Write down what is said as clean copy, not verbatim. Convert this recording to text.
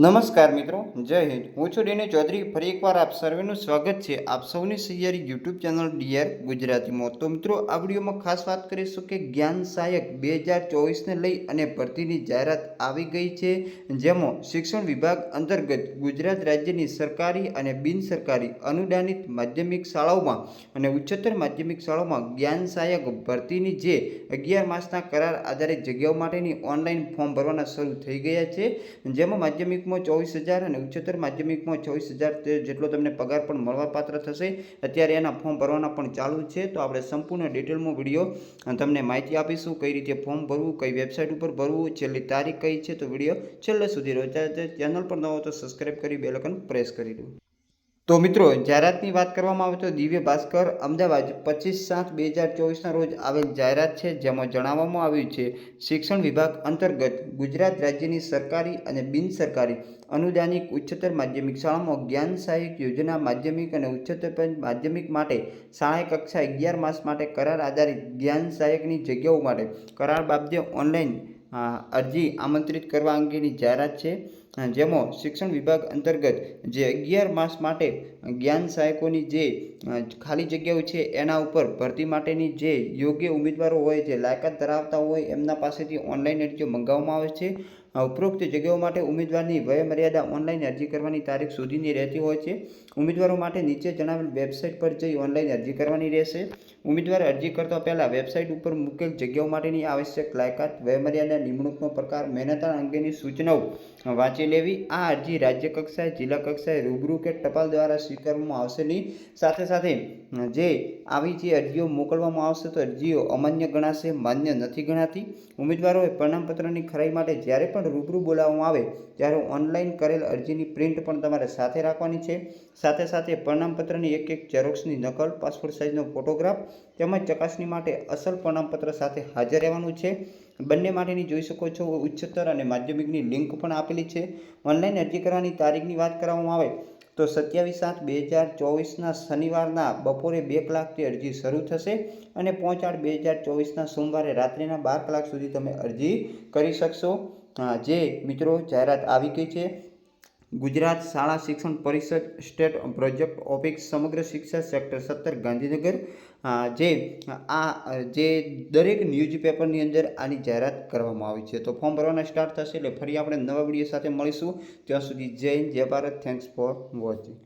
નમસ્કાર મિત્રો, જય હિન્દ। હું છું ડીને ચૌધરી। ફરી એકવાર આપ સર્વેનું સ્વાગત છે આપ સૌની સહિયારી યુટ્યુબ ચેનલ ડીઆર ગુજરાતીમાં। તો મિત્રો, આ વિડીયોમાં ખાસ વાત કરીશું કે જ્ઞાન સહાયક 2024ને લઈ અને ભરતીની જાહેરાત આવી ગઈ છે, જેમાં શિક્ષણ વિભાગ અંતર્ગત ગુજરાત રાજ્યની સરકારી અને બિનસરકારી અનુદાનિત માધ્યમિક શાળાઓમાં અને ઉચ્ચતર માધ્યમિક શાળાઓમાં જ્ઞાન સહાયક ભરતીની જે 11 માસના કરાર આધારિત જગ્યાઓ માટેની ઓનલાઈન ફોર્મ ભરવાના શરૂ થઈ ગયા છે, જેમાં માધ્યમિક 24,000 અને ઉચ્ચતર માધ્યમિકમાં 24,000 જેટલો તમને પગાર પણ મળવાપાત્ર થશે। અત્યારે એના ફોર્મ ભરવાના પણ ચાલુ છે। તો આપણે સંપૂર્ણ ડિટેલમાં વિડીયો તમને માહિતી આપીશું, કઈ રીતે ફોર્મ ભરવું, કઈ વેબસાઇટ ઉપર ભરવું, છેલ્લી તારીખ કઈ છે। તો વિડીયો છેલ્લે સુધી રહો। ચેનલ પર ન હો તો સબસ્ક્રાઇબ કરી બેલ આઇકન પ્રેસ કરી દો। તો મિત્રો, જાહેરાતની વાત કરવામાં આવે તો દિવ્ય ભાસ્કર અમદાવાદ 25/7/2024ના રોજ આવેલ જાહેરાત છે, જેમાં જણાવવામાં આવ્યું છે શિક્ષણ વિભાગ અંતર્ગત ગુજરાત રાજ્યની સરકારી અને બિનસરકારી અનુદાનિત ઉચ્ચતર માધ્યમિક શાળામાં જ્ઞાન સહાયક યોજના માધ્યમિક અને ઉચ્ચતર માધ્યમિક માટે સહાય કક્ષા 11 માસ માટે કરાર આધારિત જ્ઞાન સહાયકની જગ્યાઓ માટે કરાર બાબતે ઓનલાઈન અરજી આમંત્રિત કરવા અંગેની જાહેરાત છે, જેમાં શિક્ષણ વિભાગ અંતર્ગત જે 11 માસ માટે જ્ઞાન સહાયકોની જે ખાલી જગ્યાઓ છે એના ઉપર ભરતી માટેની જે યોગ્ય ઉમેદવારો હોય, જે લાયકાત ધરાવતા હોય, એમના પાસેથી ઓનલાઈન અરજીઓ મંગાવવામાં આવે છે। ઉપરોક્ત જગ્યાઓ માટે ઉમેદવારની વય મર્યાદા ઓનલાઈન અરજી કરવાની તારીખ સુધીની રહેતી હોય છે। ઉમેદવારો માટે નીચે જણાવેલ વેબસાઇટ પર જઈ ઓનલાઈન અરજી કરવાની રહેશે। ઉમેદવારે અરજી કરતા પહેલાં વેબસાઇટ ઉપર મૂકેલ જગ્યાઓ માટેની આવશ્યક લાયકાત, વયમર્યાદા, નિમણૂકનો પ્રકાર, મહેનતાણ અંગેની સૂચનાઓ વાંચી લેવી। આ અરજી રાજ્ય કક્ષાએ, જિલ્લા કક્ષાએ રૂબરૂ કે ટપાલ દ્વારા સ્વીકારવામાં આવશે નહીં। સાથે સાથે જે આવી જે અરજીઓ મોકલવામાં આવશે તો અરજીઓ અમાન્ય ગણાશે, માન્ય નથી ગણાતી। ઉમેદવારોએ પ્રમાણપત્રની ખરાઈ માટે જ્યારે પણ રૂબરૂ બોલાવવામાં આવે ત્યારે ઓનલાઈન કરેલ અરજીની પ્રિન્ટ પણ તમારે સાથે રાખવાની છે। સાથે સાથે પ્રમાણપત્રની એક ઝેરોક્ષની નકલ, પાસપોર્ટ સાઇઝનો ફોટોગ્રાફ તેમજ ચકાસણી માટે અસલ પ્રમાણપત્ર સાથે હાજર રહેવાનું છે। બંને માટેની જોઈ શકો છો ઉચ્ચતર અને માધ્યમિકની લિંક પણ આપેલી છે। ઓનલાઈન અરજી કરવાની તારીખની વાત કરવામાં આવે તો 27/7/2024ના શનિવારના બપોરે 2 કલાકથી અરજી શરૂ થશે અને 5/8/2024ના સોમવારે રાત્રિના 12 કલાક સુધી તમે અરજી કરી શકશો। જે મિત્રો જાહેરાત આવી ગઈ છે ગુજરાત શાળા શિક્ષણ પરિષદ સ્ટેટ પ્રોજેક્ટ ઓફિસ સમગ્ર શિક્ષા સેક્ટર 17 ગાંધીનગર, જે દરેક ન્યૂઝપેપરની અંદર આની જાહેરાત કરવામાં આવી છે। તો ફોર્મ ભરવાના સ્ટાર્ટ થશે એટલે ફરી આપણે નવા વિડીયો સાથે મળીશું। ત્યાં સુધી જય હિન્દ, જય ભારત। Thanks for watching.